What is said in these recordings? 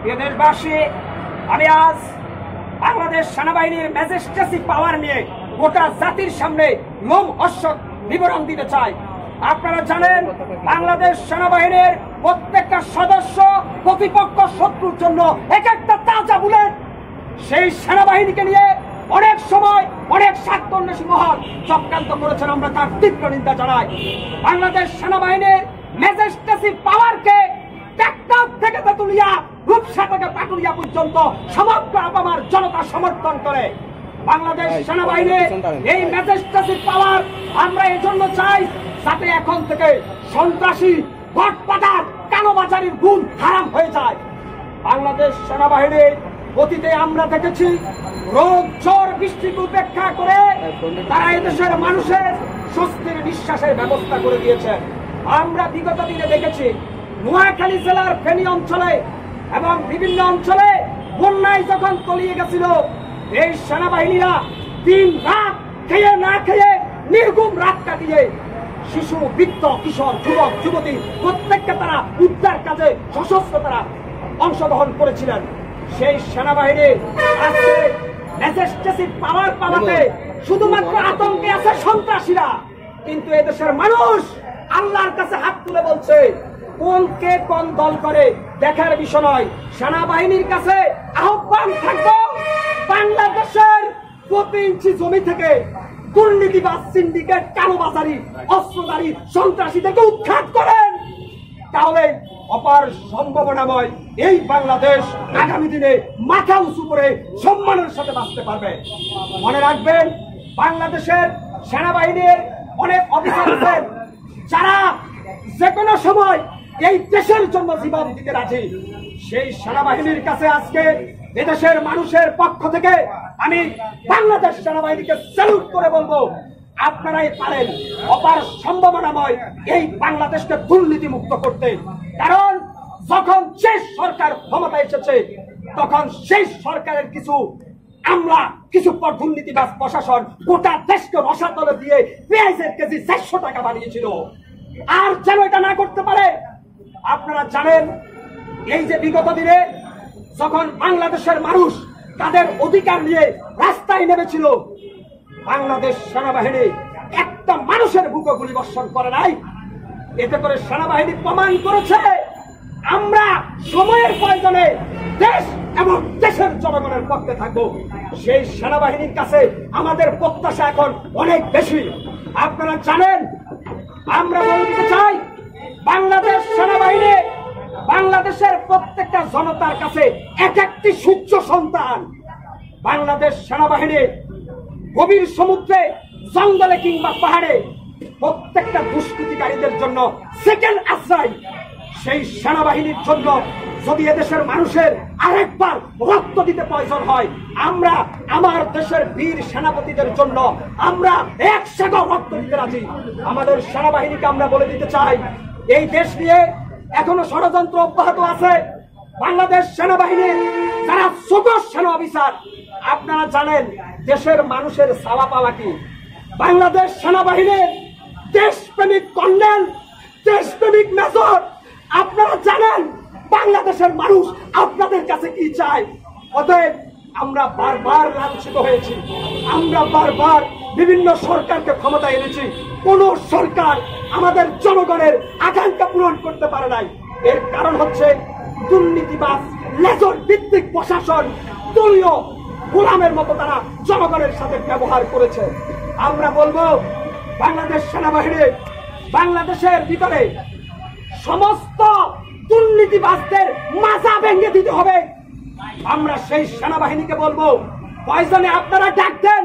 প্রিয় দেশবাসী, আমি আজ বাংলাদেশ সেনাবাহিনীর ম্যাজিস্ট্রেসি পাওয়ার নিয়ে গোটা জাতির সামনে লোমহর্ষক বিবরণ দিতে চাই। আপনারা জানেন, বাংলাদেশ সেনাবাহিনীর প্রত্যেকটা সদস্য প্রতিপক্ষ শত্রুর জন্য এক একটা তাজা বুলেট। সেই সেনাবাহিনীকে নিয়ে অনেক সময় অনেক স্বার্থান্বেষী মহল চক্রান্ত করেছেন, আমরা তার তীব্র নিন্দা জানাই। বাংলাদেশ সেনাবাহিনীর ম্যাজিস্ট্রেসি পাওয়ারকে টেকনাফ থেকে তেতুলিয়া, রূপসা থেকে পাটুরিয়া পর্যন্ত সমগ্র আপামার জনতা সমর্থন করে। বাংলাদেশ সেনাবাহিনীর এই ম্যাজিস্ট্রেসি পাওয়ার আমরা এজন্য চাই যাতে এখন থেকে সন্ত্রাসী, গডফাদার, কালোবাজারির গুণ হারাম হয়ে যায়। বাংলাদেশ সেনাবাহিনীর অতীতে আমরা দেখেছি রোগ, জ্বর, বৃষ্টিকে উপেক্ষা করে তারা এদেশের মানুষের স্বস্তির নিঃশ্বাসের ব্যবস্থা করে দিয়েছে। আমরা বিগত দিনে দেখেছি নোয়াখালী জেলার ফেনী অঞ্চলে এবং বিভিন্ন অঞ্চলে বন্যায় যখন তলিয়ে গেছিল, এই সেনাবাহিনীরা দিন রাত খেয়ে না খেয়ে নির্ঘুম রাত কাটিয়ে শিশু, বৃদ্ধ, কিশোর, যুবক, যুবতী প্রত্যেককে তারা উদ্ধার কাজে সশস্ত্র তারা অংশগ্রহণ করেছিলেন। সেই সেনাবাহিনীর আজকে ম্যাজিস্ট্রেসি পাওয়ার পাওয়াতে শুধুমাত্র আতঙ্কে আছে সন্ত্রাসীরা, কিন্তু এদেশের মানুষ আল্লাহর কাছে হাত তুলে বলছে কোনকে কোন দল করে দেখার বিষয় নয়। সেনাবাহিনীর কাছে আহ্বান থাকবো, বাংলাদেশের প্রতি ইঞ্চি জমি থেকে দুর্নীতিবাজ, সিন্ডিকেট, কালোবাজারি, অস্ত্রধারী সন্ত্রাসীদেরকে উৎখাত করেন, তাহলে অপার সম্ভাবনাময় এই বাংলাদেশ আগামী দিনে মাথা উঁচু করে সম্মানের সাথে বাঁচতে পারবে। মনে রাখবেন, বাংলাদেশের সেনাবাহিনীর অনেক অফিসার আছেন যারা যে কোনো সময় এই দেশের জন্য জীবন দিতে রাজি। সেই সেনাবাহিনীর কাছে আজকে এদেশের মানুষের পক্ষ থেকে আমি বাংলাদেশ সেনাবাহিনীকে স্যালুট করে বলবো, আপনারাই পারেন অপার সম্ভাবনাময় এই বাংলাদেশকে দুর্নীতি মুক্ত করতে। কারণ যখন শেষ সরকার ক্ষমতা এসেছে তখন সেই সরকারের কিছু আমলা, কিছু পর দুর্নীতিবাজ প্রশাসন গোটা দেশকে রসাতলে দিয়ে পেঁয়াজের কেজি 400 টাকা বানিয়েছিল। আর যেন এটা না করতে পারে। আপনারা জানেন, এই যে বিগত দিনে যখন বাংলাদেশের মানুষ তাদের অধিকার নিয়ে রাস্তায় নেমেছিল, বাংলাদেশ সেনাবাহিনী একটা মানুষের বুকে গুলি বর্ষণ করে নাই। এতে করে সেনাবাহিনী প্রমাণ করেছে আমরা সময়ের প্রয়োজনে দেশ এবং দেশের জনগণের পক্ষে থাকবো। সেই সেনাবাহিনীর কাছে আমাদের প্রত্যাশা এখন অনেক বেশি। আপনারা জানেন, আমরা বলতে চাই বাংলাদেশ সেনাবাহিনী বাংলাদেশের প্রত্যেকটা জনতার কাছে এক একটি সূর্য সন্তান। বাংলাদেশ সেনাবাহিনী গভীর সমুদ্রে, জঙ্গলে কিংবা পাহাড়ে প্রত্যেকটা দুষ্কৃতিকারীদের জন্য সেকেন্ড আশ্রয়। সেই সেনাবাহিনীর জন্য যদি এদেশের মানুষের আরেকবার রক্ত দিতে প্রয়োজন হয়, আমরা আমার দেশের বীর সেনাপতিদের জন্য আমরা 100 রক্ত দিতে রাজি। আমাদের সেনাবাহিনীকে আমরা বলে দিতে চাই, এই দেশ নিয়ে এখনো ষড়যন্ত্র অব্যাহত আছে। বাংলাদেশ সেনাবাহিনীর যারা ছোট সেনা অফিসার, আপনারা জানেন দেশের মানুষের চাওয়া পাওয়া কি। বাংলাদেশ সেনাবাহিনীর দেশপ্রেমিক কর্নেল, দেশপ্রেমিক মেজর, আপনারা জানেন বাংলাদেশের মানুষ আপনাদের কাছে কি চায়। অতএব আমরা বারবার লাঞ্ছিত হয়েছি, আমরা বারবার বিভিন্ন সরকারকে ক্ষমতা এনেছি, কোন সরকার আমাদের জনগণের আকাঙ্ক্ষা পূরণ করতে পারে নাই। এর কারণ হচ্ছে দুর্নীতিবাজ, লেজর ভিত্তিক প্রশাসন, দলীয় গোলামের মতো তারা জনগণের সাথে ব্যবহার করেছে। আমরা বলবো, বাংলাদেশ সেনাবাহিনী বাংলাদেশের ভিতরে সমস্ত দুর্নীতিবাজদের মাজা ভেঙে দিতে হবে। আমরা সেই সেনাবাহিনীকে বলবো, প্রয়োজনে আপনারা ডাক দেন,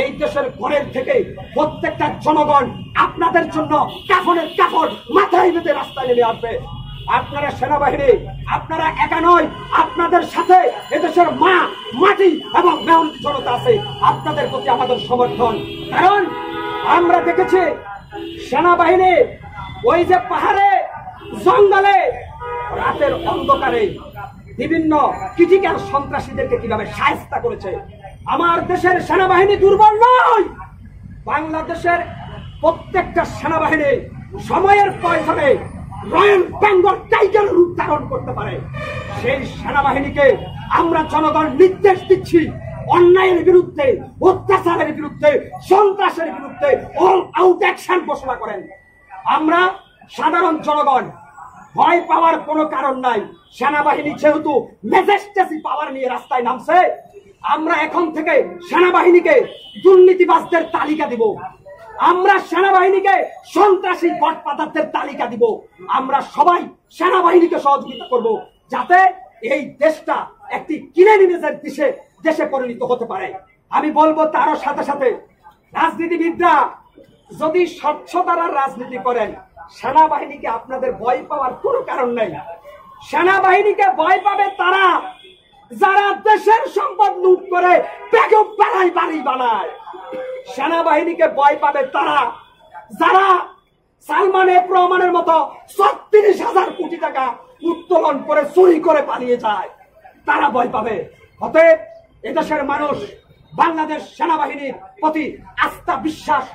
এই দেশের ঘরের থেকে প্রত্যেকটা জনগণ আপনাদের জন্য কাফনের কাপড় মাথায় বেঁধে রাস্তায় নেমে আসবে। আপনারা সেনাবাহিনী, আপনারা একা নয়, আপনাদের সাথে এদেশের মা, মাটি এবং মেহনত জনতা আছে। আপনাদের প্রতি আমাদের সমর্থন। কারণ আমরা দেখেছি সেনাবাহিনী ওই যে পাহাড়ে, জঙ্গলে, রাতের অন্ধকারে বিভিন্ন ক্রিটিক্যাল সন্ত্রাসীদেরকে কিভাবে শায়েস্তা করেছে। আমার দেশের সেনাবাহিনী দুর্বল নয়। বাংলাদেশের প্রত্যেকটা সেনাবাহিনী সময়ের প্রয়োজনে রয়্যাল বেঙ্গল টাইগার রূপ ধারণ করতে পারে, সেই সেনাবাহিনীকে আমরা জনগণ নির্দেশ দিচ্ছি অন্যায়ের বিরুদ্ধে, অত্যাচারের বিরুদ্ধে, সন্ত্রাসের বিরুদ্ধে অল আউট অ্যাকশন ঘোষণা করেন। আমরা সাধারণ জনগণ ভয় পাওয়ার কোনো কারণ নাই। সেনাবাহিনী যেহেতু ম্যাজেস্টেসি পাওয়ার নিয়ে রাস্তায় নামছে, আমরা এখন থেকে সেনাবাহিনীকে দুর্নীতিবাজদের তালিকা দিব, আমরা সেনাবাহিনীকে সন্ত্রাসী গডফাদারদের তালিকা দিব। আমরা সবাই সেনাবাহিনীকে সহযোগিতা করব, যাতে এই দেশটা একটি কিলেন ইমেজের দেশে পরিণত হতে পারে। আমি বলবো তারও সাথে সাথে রাজনীতিবিদরা যদি স্বচ্ছতার রাজনীতি করেন, সেনাবাহিনীকে আপনাদের ভয় পাওয়ার কোনো কারণ নেই। সেনাবাহিনীকে ভয় পাবে তারা যারা দেশের সম্পদ লুট করে বেগম পাড়ায় বাড়ি বানায়। সেনাবাহিনীকে ভয় পাবে তারা যারা সালমান এফ রহমানের মতো ৩৬,০০০ কোটি টাকা উত্তোলন করে চুরি করে পালিয়ে যায়, তারা ভয় পাবে। অতএব এদেশের মানুষ বাংলাদেশ সেনাবাহিনীর প্রতি আস্থা বিশ্বাস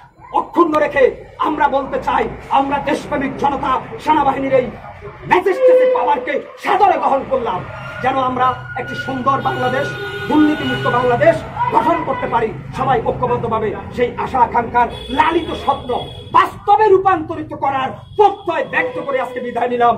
অক্ষুণ্ণ রেখে আমরা বলতে চাই, আমরা দেশপ্রেমিক জনতা সেনাবাহিনীর এই ম্যাজেস্টেসি পাওয়ারকে সাদরে গ্রহণ করলাম, যেন আমরা একটি সুন্দর বাংলাদেশ, দুর্নীতিমুক্ত বাংলাদেশ গঠন করতে পারি। সবাই ঐক্যবদ্ধভাবে সেই আশা আকাঙ্ক্ষার লালিত স্বপ্ন বাস্তবে রূপান্তরিত করার প্রত্যয় ব্যক্ত করে আজকে বিদায় নিলাম।